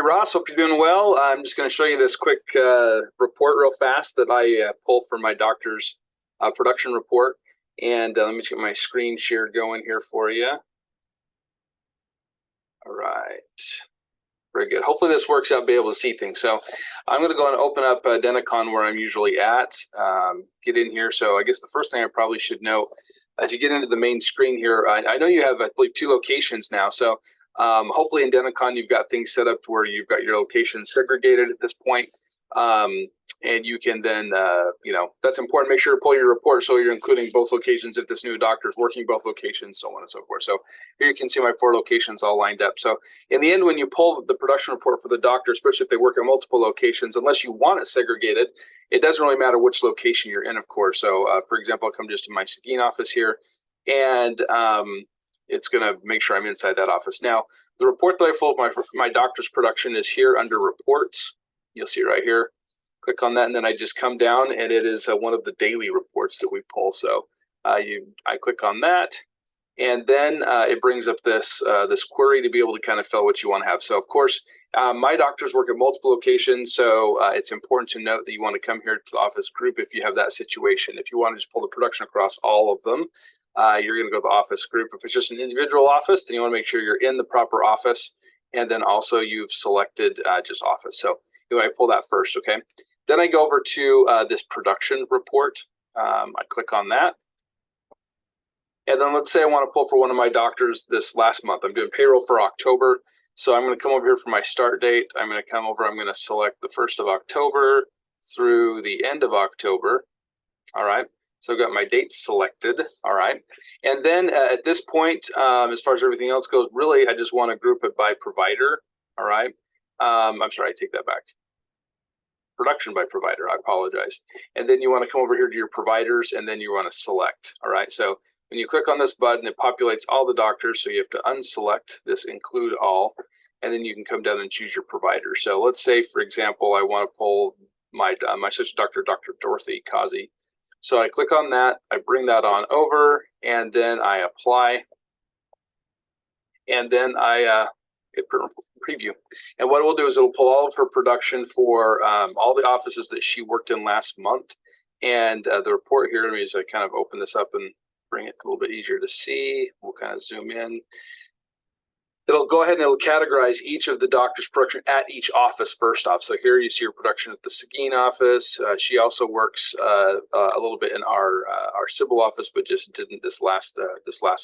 Hey Ross, hope you're doing well. I'm just going to show you this quick report real fast that I pull from my doctor's production report. And let me just get my screen shared going here for you. All right. Very good. Hopefully this works out, be able to see things. So I'm going to go and open up Denticon where I'm usually at, get in here. So I guess the first thing I probably should know, as you get into the main screen here, I know you have, I believe, 2 locations now. So hopefully in Denticon, you've got things set up to where you've got your locations segregated at this point. And you can then, that's important. Make sure to pull your report so you're including both locations if this new doctor is working both locations, so on and so forth. So here you can see my 4 locations all lined up. So in the end, when you pull the production report for the doctor, especially if they work in multiple locations, unless you want it segregated, it doesn't really matter which location you're in, of course. So for example, I'll come just to my Seguin office here, and it's going to make sure I'm inside that office. Now, the report that I pulled my doctor's production is here under reports. You'll see right here. Click on that, and then I just come down, and it is one of the daily reports that we pull. So I click on that, and then it brings up this query to be able to kind of fill what you want to have. So of course, my doctors work at multiple locations, so it's important to note that you want to come here to the office group if you have that situation. If you want to just pull the production across all of them, you're going to go to the office group. If it's just an individual office, then you want to make sure you're in the proper office, and then also you've selected just office. So I pull that first, okay? Then I go over to this production report. I click on that. And then let's say I want to pull for one of my doctors this last month. I'm doing payroll for October. So I'm going to come over here for my start date. I'm going to come over, I'm going to select the 1st of October through the end of October. All right. So I've got my dates selected. All right. And then at this point, as far as everything else goes, really, I just want to group it by provider. All right. I'm sorry, I take that back. Production by provider, I apologize. And then you want to come over here to your providers, and then you want to select. All right. So when you click on this button, it populates all the doctors. So you have to unselect this include all, and then you can come down and choose your provider. So let's say, for example, I want to pull my sister doctor, Dr. Dorothy Kazi. So I click on that, I bring that on over, and then I apply, and then I hit preview. And what it will do is it'll pull all of her production for all the offices that she worked in last month. And the report here, let me just kind of open this up and bring it a little bit easier to see. We'll kind of zoom in. It'll go ahead and it'll categorize each of the doctor's production at each office first off. So here you see her production at the Seguin office. She also works a little bit in our Sybil office, but just didn't this last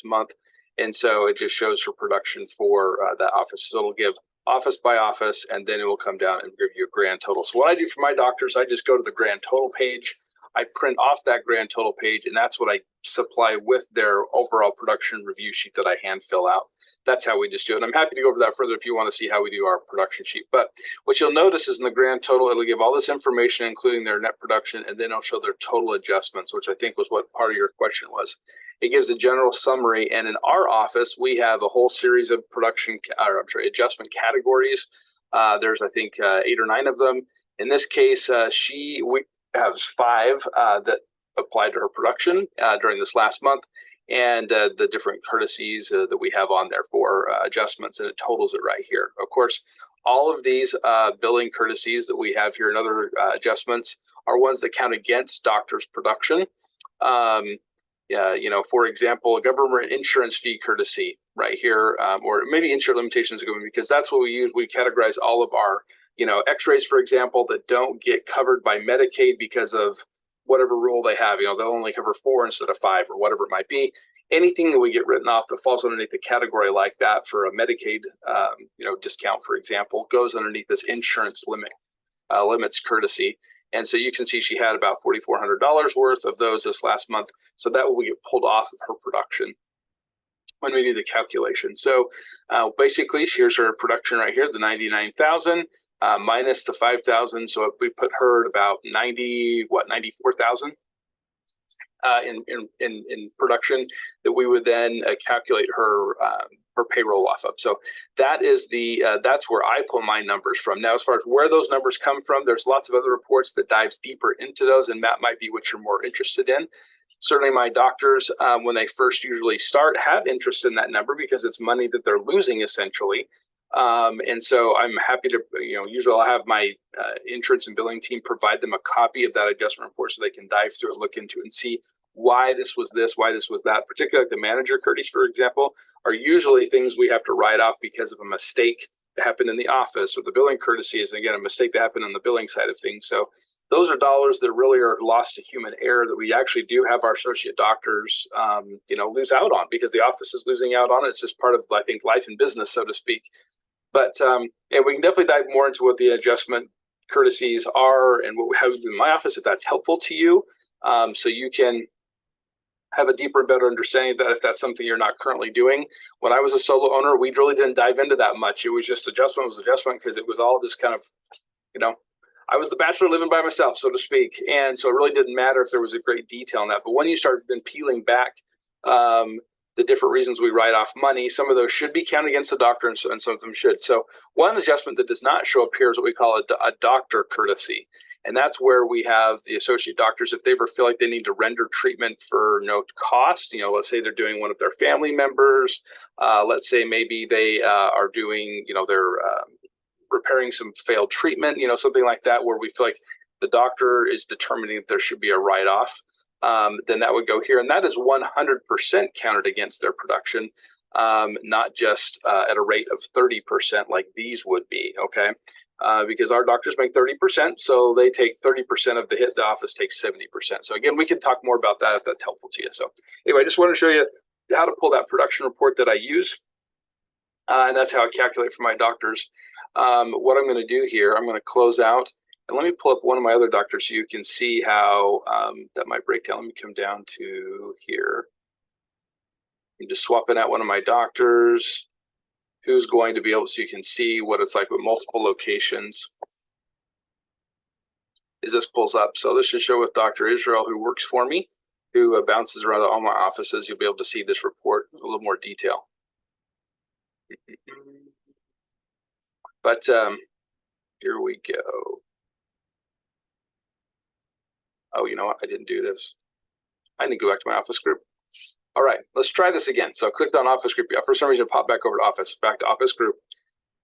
month. And so it just shows her production for that office. So it'll give office by office, and then it will come down and give you a grand total. So what I do for my doctors, I just go to the grand total page. I print off that grand total page, and that's what I supply with their overall production review sheet that I hand fill out. That's how we just do it. And I'm happy to go over that further if you want to see how we do our production sheet. But what you'll notice is in the grand total, it'll give all this information, including their net production, and then it'll show their total adjustments, which I think was what part of your question was. It gives a general summary. And in our office, we have a whole series of adjustment categories. There's, I think, 8 or 9 of them. In this case, we have 5 that applied to her production during this last month, and the different courtesies that we have on there for adjustments, and it totals it right here. Of course, all of these billing courtesies that we have here and other adjustments are ones that count against doctor's production. For example, a government insurance fee courtesy right here, or maybe insurance limitations, because that's what we use. We categorize all of our, x-rays, for example, that don't get covered by Medicaid because of whatever rule they have. They'll only cover 4 instead of 5 or whatever it might be. Anything that we get written off that falls underneath the category like that for a Medicaid, discount, for example, goes underneath this insurance limits courtesy. And so you can see she had about $4,400 worth of those this last month. So that will get pulled off of her production when we do the calculation. So basically, here's her production right here, the 99,000 minus the 5,000. So if we put her at about 94,000 in production, that we would then calculate her payroll off of. So that is that's where I pull my numbers from. Now, as far as where those numbers come from, there's lots of other reports that dives deeper into those, and that might be what you're more interested in. Certainly my doctors, when they first usually start, have interest in that number because it's money that they're losing essentially. And so I'm happy to, usually I'll have my insurance and billing team provide them a copy of that adjustment report so they can dive through it, look into it, and see why this was this, why this was that. Particularly like the manager courtesies, for example, are usually things we have to write off because of a mistake that happened in the office, or the billing courtesy is, again, a mistake that happened on the billing side of things. So those are dollars that really are lost to human error that we actually do have our associate doctors, lose out on because the office is losing out on it. It's just part of, I think, life and business, so to speak. But yeah, we can definitely dive more into what the adjustment courtesies are and what we have in my office if that's helpful to you. So you can have a deeper and better understanding of that if that's something you're not currently doing. When I was a solo owner, we really didn't dive into that much. It was just adjustment because it was all just kind of, I was the bachelor living by myself, so to speak. And so it really didn't matter if there was a great detail in that. But when you start then peeling back the different reasons we write off money, some of those should be counted against the doctor, and some of them should. So one adjustment that does not show up here is what we call a doctor courtesy. And that's where we have the associate doctors, if they ever feel like they need to render treatment for no cost, let's say they're doing one of their family members, let's say maybe they are doing, they're repairing some failed treatment, something like that, where we feel like the doctor is determining that there should be a write-off, then that would go here. And that is 100% counted against their production, not just at a rate of 30% like these would be, okay? Because our doctors make 30%, so they take 30% of the hit. The office takes 70%. So again, we can talk more about that if that's helpful to you. So anyway, I just want to show you how to pull that production report that I use. And that's how I calculate for my doctors. What I'm going to do here, I'm going to close out. And let me pull up one of my other doctors so you can see how that might break down. Let me come down to here. I'm just swapping out one of my doctors who's going to be able, so you can see what it's like with multiple locations as this pulls up. So this should show with Dr. Israel, who works for me, who bounces around all my offices. You'll be able to see this report in a little more detail. But here we go. Oh, you know what? I didn't do this. I need to go back to my office group. All right, let's try this again. So I clicked on office group. For some reason, it popped back over to office, back to office group.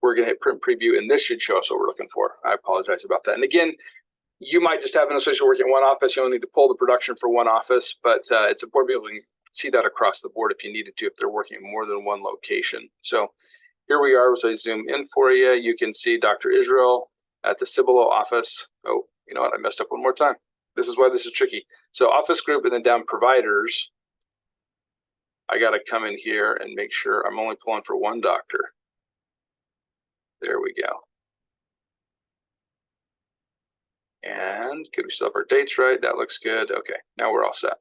We're going to hit print preview, and this should show us what we're looking for. I apologize about that. And again, you might just have an associate working in one office. You only need to pull the production for one office, but it's important to be able to see that across the board if you needed to, if they're working in more than one location. So here we are. So I zoom in for you. You can see Dr. Israel at the Cibolo office. Oh, you know what? I messed up one more time. This is why this is tricky. So office group and then down providers. I got to come in here and make sure I'm only pulling for one doctor. There we go. And could we still have our dates right? That looks good. Okay, now we're all set.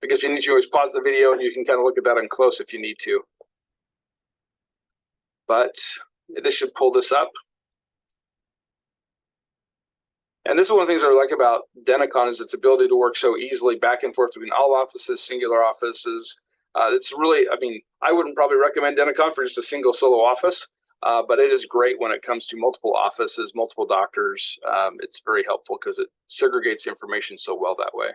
I guess you need to always pause the video and you can kind of look at that on close if you need to. But this should pull this up. And this is one of the things I like about Denticon is its ability to work so easily back and forth between all offices, singular offices. It's really, I wouldn't probably recommend Denticon for just a single solo office, but it is great when it comes to multiple offices, multiple doctors. It's very helpful because it segregates information so well that way.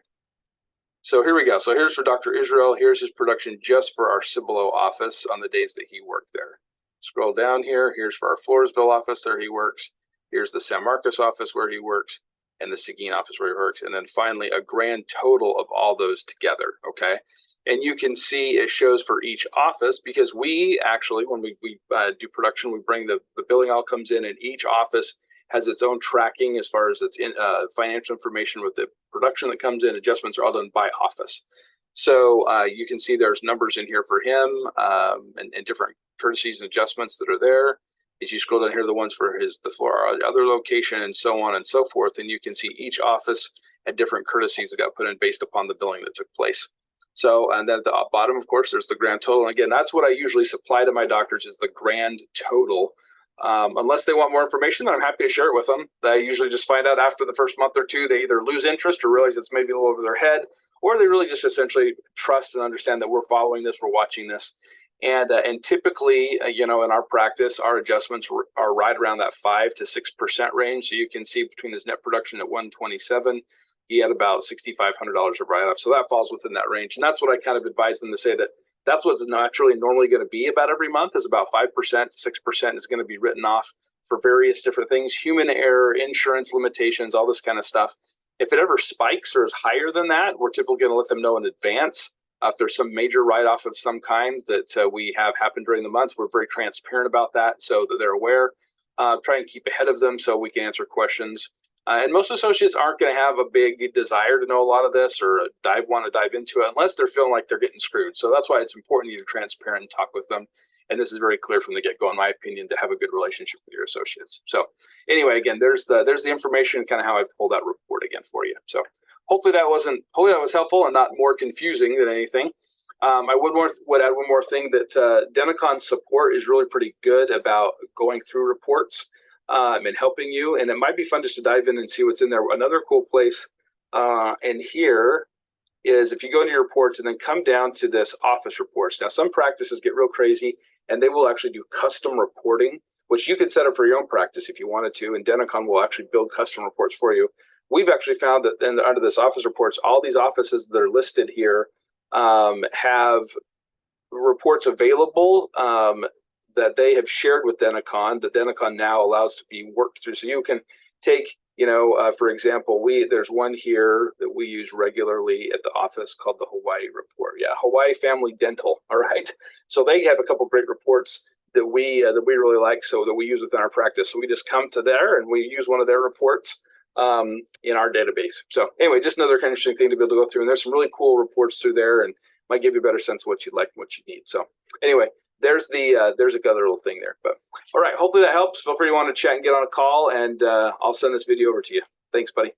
So here we go. So here's for Dr. Israel. Here's his production just for our Cibolo office on the days that he worked there. Scroll down here. Here's for our Floresville office. There he works. Here's the San Marcos office where he works, and the Seguin office where he works. And then finally, a grand total of all those together, okay? And you can see it shows for each office because we actually, when we do production, we bring the billing all comes in, and each office has its own tracking as far as its financial information with the production that comes in. Adjustments are all done by office. So you can see there's numbers in here for him and different courtesies and adjustments that are there. As you scroll down here, the ones for the Florida other location and so on and so forth. And you can see each office had different courtesies that got put in based upon the billing that took place. So, and then at the bottom, of course, there's the grand total. And again, that's what I usually supply to my doctors is the grand total. Unless they want more information, then I'm happy to share it with them. I usually just find out after the first month or two, they either lose interest or realize it's maybe a little over their head, or they really just essentially trust and understand that we're following this, we're watching this. And typically, in our practice, our adjustments are right around that 5 to 6% range. So you can see between his net production at 127, he had about $6,500 of write-off. So that falls within that range. And that's what I kind of advise them to say, that That's what's naturally normally going to be about every month, is about 5%, 6% is going to be written off for various different things, human error, insurance limitations, all this kind of stuff. If it ever spikes or is higher than that, we're typically going to let them know in advance. If there's some major write-off of some kind that we have happened during the month, we're very transparent about that so that they're aware. Try and keep ahead of them so we can answer questions. And most associates aren't going to have a big desire to know a lot of this or want to dive into it unless they're feeling like they're getting screwed. So that's why it's important you're transparent and talk with them. And this is very clear from the get-go, in my opinion, to have a good relationship with your associates. So anyway, again, there's the information, kind of how I pulled that report again for you. So hopefully that was helpful and not more confusing than anything. I would add one more thing, that Denticon support is really pretty good about going through reports and helping you. And it might be fun just to dive in and see what's in there. Another cool place in here is if you go into your reports and then come down to this office reports. Now, some practices get real crazy and they will actually do custom reporting, which you could set up for your own practice if you wanted to. And Denticon will actually build custom reports for you. We've actually found that under this office reports, all these offices that are listed here have reports available that they have shared with Denticon, that Denticon now allows to be worked through. So you can take, for example, there's one here that we use regularly at the office called the Hawaii report. Yeah, Hawaii Family Dental. All right. So they have a couple great reports that we really like, so that we use within our practice. So we just come to there and we use one of their reports in our database. So anyway, just another kind of interesting thing to be able to go through. And there's some really cool reports through there, and might give you a better sense of what you like and what you need. So anyway, there's a other little thing there. But all right, hopefully that helps. Feel free to want to chat and get on a call, and I'll send this video over to you. Thanks, buddy.